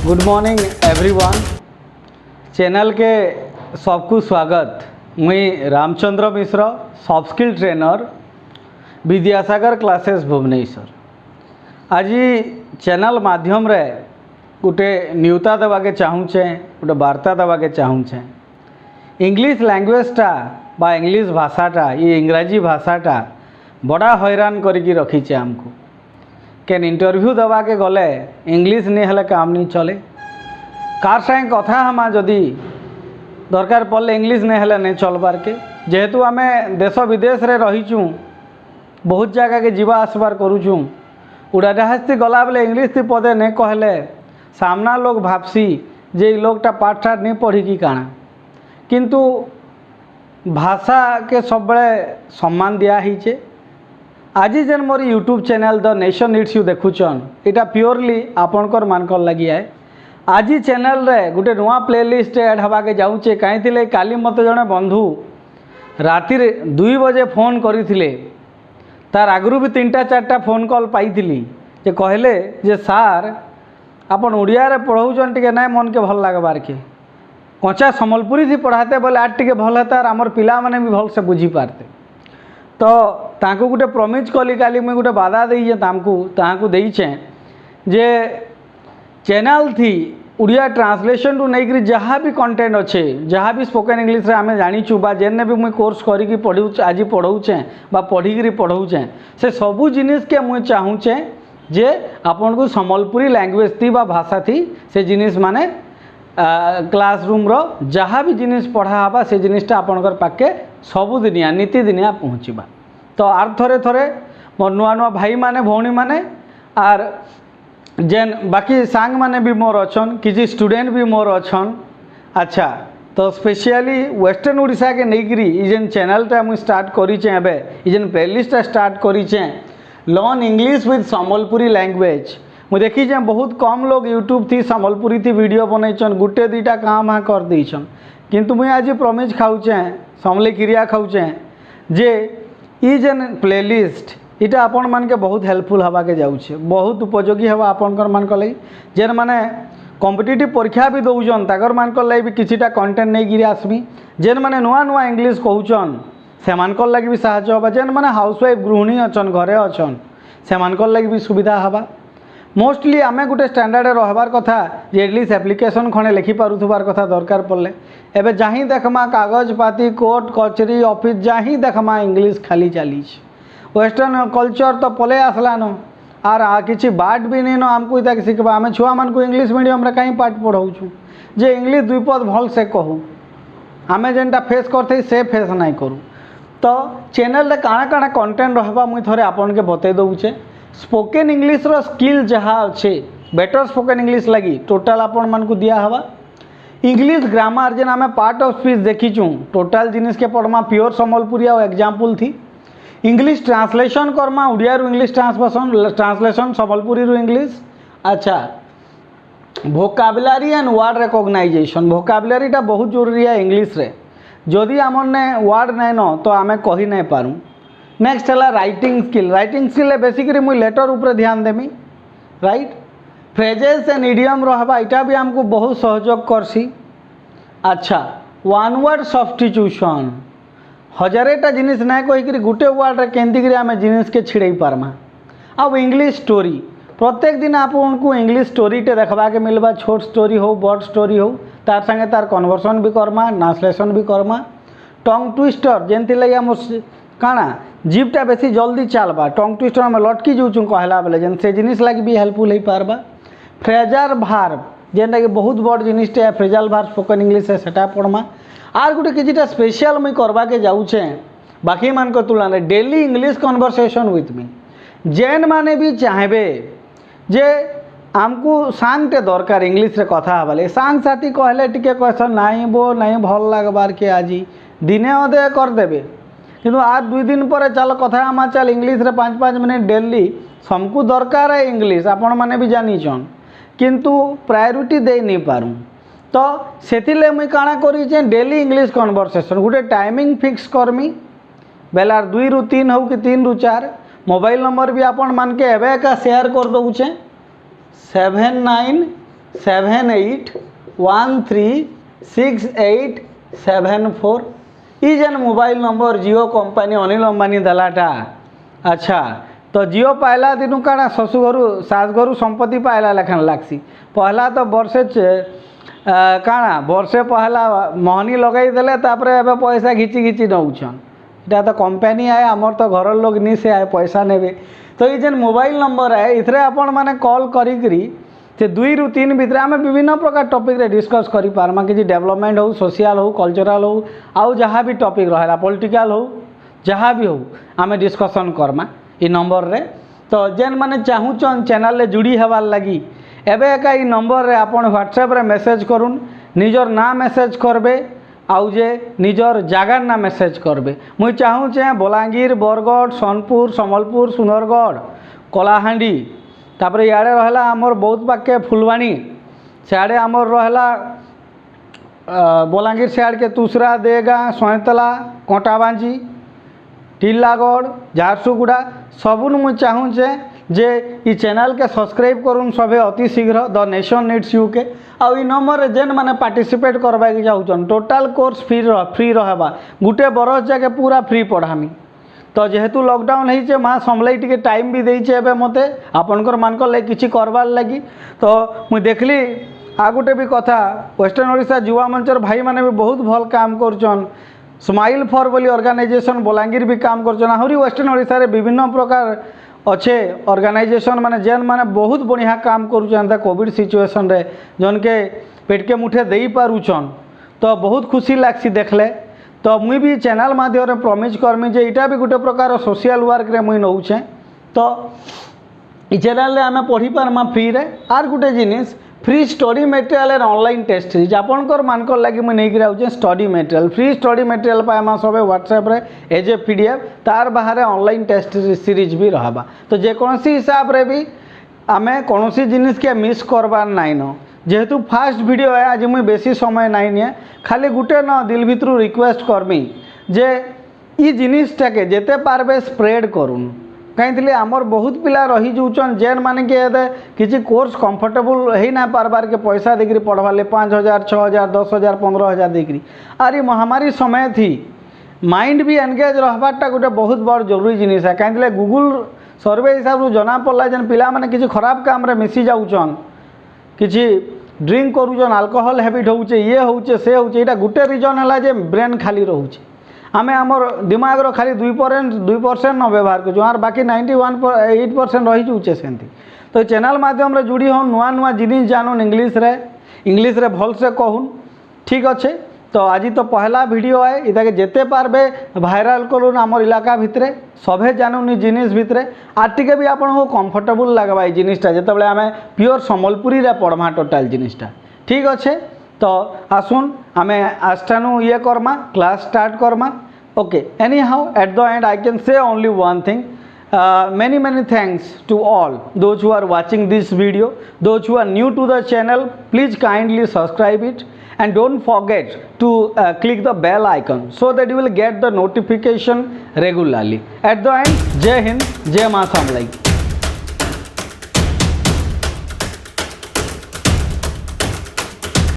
Good morning everyone. Channel के सबको स्वागत। मुई Ramchandra Mishra, soft skill trainer, Vidyasagar classes Bhubaneswar. आज चैनल माध्यम रे गोटे न्यूता देवाके चाहूचे, गोटे वार्ता देवाके चाहूचे। इंग्लिश लैंग्वेजटा बा इंग्लिश भाषाटा, ये इंग्राजी भाषाटा बड़ा हैरान करके रखीचे आमको। केन इंटरव्यू देवाके गले इंग्लिश नहीं हेले काम नहीं चले। कार साथ कथा हमा जदि दरकार पड़े इंग्लिश नहीं हेले नहीं चलबार के। जेहेतु आम देश विदेश रे रहीचु, बहुत जगह के जीवा आसबार करूचु, उड़ाजाहाज थी गला बेले इंग्लिश थी पदे नहीं कहले सामना लोग भाबसी जे लोगटा पाठ ठाठ नहीं पढ़ी कि काना। किंतु भाषा के सब सम्मान दिया हीचे। आज जेन मोर YouTube channel the nation needs you देखुचन, इटा प्योरली आपणकर मानकर लगी है। आज चैनल रे गोटे नुआ प्लेलिस्ट ऐड हवाके जाऊचे। कहीं काली मत जड़े बंधु राति 2 बजे फोन करते, तार आगु भी 3टा 4टा फोन कॉल पाई जे कहले जे सार आपन उड़िया रे पढ़ाऊन टे ना मन के भल लगबार के कचा सम्बलपुरी थी पढ़ाते बोले आज टे भल होता और आमर पिला माने भी भल से बुझी पारते। तो तांको गोटे प्रमिज कली काली मुझे गोटे बाधा देचे तांको देचे जे चैनल थी उड़िया ट्रांसलेशन टू नहीं जहाँ भी कंटेंट अच्छे, जहाँ भी स्पोकन इंग्लिश रे आमे जानीचु बा जेने भी मुझे कोर्स करी पढ़ू आज पढ़ाऊचे बा पढ़ी पढ़ाऊचे, से सबू जिनिस के मुझे चाहूचे जे आपन को सम्बलपुरी लैंग्वेज थी बा भाषा थी से जिनिस माने क्लासरूम रो जहाँ भी जिनिस पढ़ा हवा से जिनिसटा आपनकर पाके सबुदिनिया नीतिदिनिया पहुँचवा। तो आर थरे थरे मोर नुआ नुआ भाई माने भौणी माने आर जेन बाकी सांग माने भी मोर अछन, किसी स्टूडेंट भी मोर अछन। अच्छा, तो स्पेशली वेस्टर्न ओडिशा के नहींकरी जेन चैनलटा मुझे स्टार्ट करीचे, एबे जेन प्लेलिस्टटा स्टार्ट करीचे learn English with Sambalpuri language. मुझे देखी बहुत कम लोग यूट्यूब थी सम्बलपुरी थी वीडियो बनईचन, गुटे 2टा काम हाँ कर देचन। किंतु मुझे आज प्रमिज खाऊचे समले क्रिया खाऊचे जे ई जेन प्लेलिस्ट इटा आपण मान के बहुत हेल्पफुल हवा के जाऊे, बहुत उपयोगी हवा आपणकर मान लगी। जेन माने कॉम्पिटिटिव परीक्षा भी दौन ताकर मान लगी भी किछिटा कंटेंट नहीं गिरी आसमी। जेन माने नुआ नुआ इंग्लिश कहूचन से मानकर लगी भी साहाय्य हवा। जेन माने हाउसवाइफ गृहिणी अच्छन घरे अच्छन से मानकर लगी भी सुविधा हवा। मोस्टली आमे गोटे स्टैंडर्ड रहबार कथा जे एटलिस्ट एप्लिकेशन खणे लिखि पारुथबार कथा दरकार पड़े। एबे जहीं देखमा कागज पाती कोर्ट कचेरी ऑफिस जहीं देखमा इंग्लिश खाली चली। वेस्टर्न कल्चर तो पले आसलान आर किसी बाट भी नहीं न आमको इतना शिखबा। आम छुआ मान को इंग्लिश मीडियम रे कहीं पाठ पढ़ाऊँ जे इंग्लिश 2 पद भल से कहूँ, आमे जेनटा फेस करते से फेस नहीं करूँ। तो चैनल रे काଣା काଣା कंटेंट रहबा मुई थोड़े आपन के बतई दउचे। स्पोकन इंग्लिश रो स्किल जहाँ अच्छे बेटर स्पोकन इंग्लिश लगी टोटाल आपण मान को दिया हवा। इंग्लिश ग्रामर जेन आम पार्ट ऑफ स्पीच देखीचु टोटाल जिनिस के पढ़मा प्योर सम्बलपुरी और एग्जाम्पल थी। इंग्लिश ट्रांसलेशन करमा उड़िया रू इंग्लिश ट्रांसलेशन सम्बलपुरी रू इंग्लिश। अच्छा, वोकाबुलरी एंड वर्ड रिकॉग्नाइजेशन वोकाबुलरीटा बहुत जरूरी है इंग्लिश रे। जदि आमने वर्ड नहीं न तो आम कही नहीं पारूँ। नेक्स्ट है writing skill. Writing skill basically मुझे लेटर ऊपर ध्यान देमी, राइट। फ्रेजेस एंड इडियम रहा इटा भी हमको बहुत सहयोग करसी। अच्छा, वन वर्ड सब्स्टिट्यूशन 1000टा जिनिस ना कहीकि गोटे वर्ड रे केंदी आम जिनिस के छिड़े पार्मा। अब इंग्लिश स्टोरी प्रत्येक दिन आपको इंग्लिश स्टोरी टे देखा के मिलवा, छोट स्टोरी हो बड़ स्टोरी हो, तार संगे तार कन्वर्सन भी करमा ट्रांसलेशन भी करमा। टंग ट्विस्टर जेनती लगे आम काना जीपटा बेसी जल्दी चलबा, टंग ट्विस्टर में लटकी जाऊँ कहला बेले जेन से जिनिस लगे भी हेल्पफुल हो पारबा। फ्रेजल भार्ब जेनटा कि बहुत बड़ जिनिसटे फ्रेजल भार्ब स्पोकन इंग्लिश है सेटा पढ़मा। आर गोटे किछिटा स्पेशल मुई करवा के जाऊचे बाकी मान को तुलना daily English conversation with me. जेन माने भी चाहेबे जे आमको सांगटे दरकार इंग्लिश रे कथा हबाले सांग साथी कहले टिके कहसन नहीं बो नहीं भल लगबार के आज दिने अदे कर देबे। किंतु आज 2 दिन पर चल कथा आमा चल इंग्लिश रे 5-5 मिनट डेली सबको दरकार है इंग्लिश आपण माने भी जानीचन, किंतु प्रायोरिटी दे नहीं पारूँ। तो सेथिले मुई काଣା करी डेली इंग्लिश कन्वर्सेशन गोटे टाइमिंग फिक्स करमी बेलार 2 ରୁ 3 हो कि 3 ରୁ 4। मोबाइल नंबर भी आपण मान के एबे का शेयर कर दउचे 78136874 ई जेन मोबाइल नंबर जियो कंपनी अनिल अंबानी देलाटा। अच्छा तो जियो पाइला दिनू काଣା शशुघर सासघर संपत्ति पाइला लेखन लागसी। पहला तो वर्षे काଣା वर्षे पहला महनी लगई देले तापरे एबे पैसा घिची घिची नौछन। इटा तो कंपनी आए आमर तो घर लोग नी से आए पैसा नेबे। तो ये जेन मोबाइल नंबर है इथरे आपण माने कॉल करी से 2 ରୁ 3 भितर आम विभिन्न प्रकार टॉपिक रे डिस्कस करि पारमा कि डेवलपमेंट हो सोशल हो कल्चरल हो आउ जहाँ भी टॉपिक रहा पॉलिटिकल हो जहाँ भी हो आम डिस्कसन करमा ई नंबर रे। तो जेन माने चाहूचन चैनल रे जुड़ी हेबार लगी एबे एका ई नंबर रे आपण व्हाट्सएप रे मैसेज करुन निजर ना मैसेज करबे आउ जे निजर जगार ना मैसेज करबे। मुई चाहूचे बलांगीर बरगढ़ सोनपुर सम्बलपुर सुंदरगढ़ कलाहांडी तापर इे रहा आमर बहुत पाके फुलवाणी सियाड़े आमर रहा बलांगीर सियाड़ के तुसरा देगा सैतला कंटाबांजी टिल्लागढ़ झारसुगुड़ा सबुन मुझे चाहूचे जे ई चैनल के सब्सक्राइब करूँ सभे अति शीघ्र द नेशन नीड्स यू के आउ ई नंबर जेन माने पार्टिसिपेट करवा के चाहूचन टोटाल कोर्स फ्री रहबा गुटे बरस जाके पूरा फ्री पढ़ामी। तो जेहेतु लॉकडाउन है माँ समलाई टी टाइम भी देचे मते आपनकर मानक लगे किसी करवार लगी। तो मुझे देखली आ गुटे भी कथा वेस्टर्न ओडिशा युवा मंचर भाई माने भी बहुत भल काम करछन। स्माइल फॉर बोली ऑर्गेनाइजेशन बलांगीर भी काम करछन। आहरी वेस्टर्न ओडिशा रे विभिन्न प्रकार अच्छे ऑर्गेनाइजेशन माने जेन माने बहुत बढ़िया काम करुछन कोविड सिचुएशन रे जन के पेट के मुठे देई पारुछन। तो बहुत खुशी लागसी देखले। तो मुई भी चैनल माध्यम प्रमिज करमी जे इटा भी गोटे प्रकार सोशल वर्क रे मुई नौचे। तो ई चैनल रे आमे पढ़ी पारमा फ्री रे आर गुटे जिनिस free study material and online test series आपनकर मानकर लगी मुई नहीं गिराउचे study material free study material पाएमा सब व्हाट्सएप रे एज ए पीडीएफ तार बाहर ऑनलाइन टेस्ट सीरीज भी रहबा। तो जेकोसी हिसाब रे भी आमे कोनोसी जिनिस के मिस करबार नाइ न जेहेतु फास्ट वीडियो है आज मुई बेसी समय नाइ निए खाली गुटे न दिल भितरु रिक्वेस्ट करमी जे ई जिनिसटा के जेते पारबे स्प्रेड करूँ कहीं आमर बहुत पिला रही जाऊन जेन माने के किसी कोर्स कंफर्टेबल है ना पारबार के पैसा देकरी पढ़वाले 5,000 6,000 10,000 15,000 देकरी आर महामारी समय थी माइंड भी एनगेज रहबारटा गोटे बहुत बड़ जरूरी जिनिस है। कहीं गूगल सर्वे हिसाब से जना पड़ा जेन पिला माने किसी खराब काम रे मिसी जाऊन किसी ड्रिंक करूचन अल्कोहल हैबिट होचे ये होचे से होचे एटा गुटे रीजन है जे ब्रेन खाली रोचे आमे आमर दिमाग रो खाली 2% न व्यवहार कर आर बाकी 91% रही जाऊे सेमती। तो चैनल माध्यम रे जुड़ी हूँ नुआ नुआ जिनिस जानून इंग्लिश रे भल से कहून ठीक अच्छे। तो आज तो पहला वीडियो है इताके जेते पारबे भाइराल करूँ आमर इलाका भितरे सभे जानून जिनिस भितरे आर टिके भी आपको कंफर्टेबल लगवा ये जिनिसटा जिते आम प्योर सम्बलपुरी रे पढ़मा टोटाल जिनिसटा ठीक अच्छे। तो आसुन आमे आस्टानु ये Karma class start Karma okay. Any how at the and I can say only one thing many thanks to all those who are watching this video. Those who are new to the channel please kindly subscribe it and don't forget to click the bell icon so that you will get the notification regularly. At the end, Jai Hind, Jai Maa Samlai.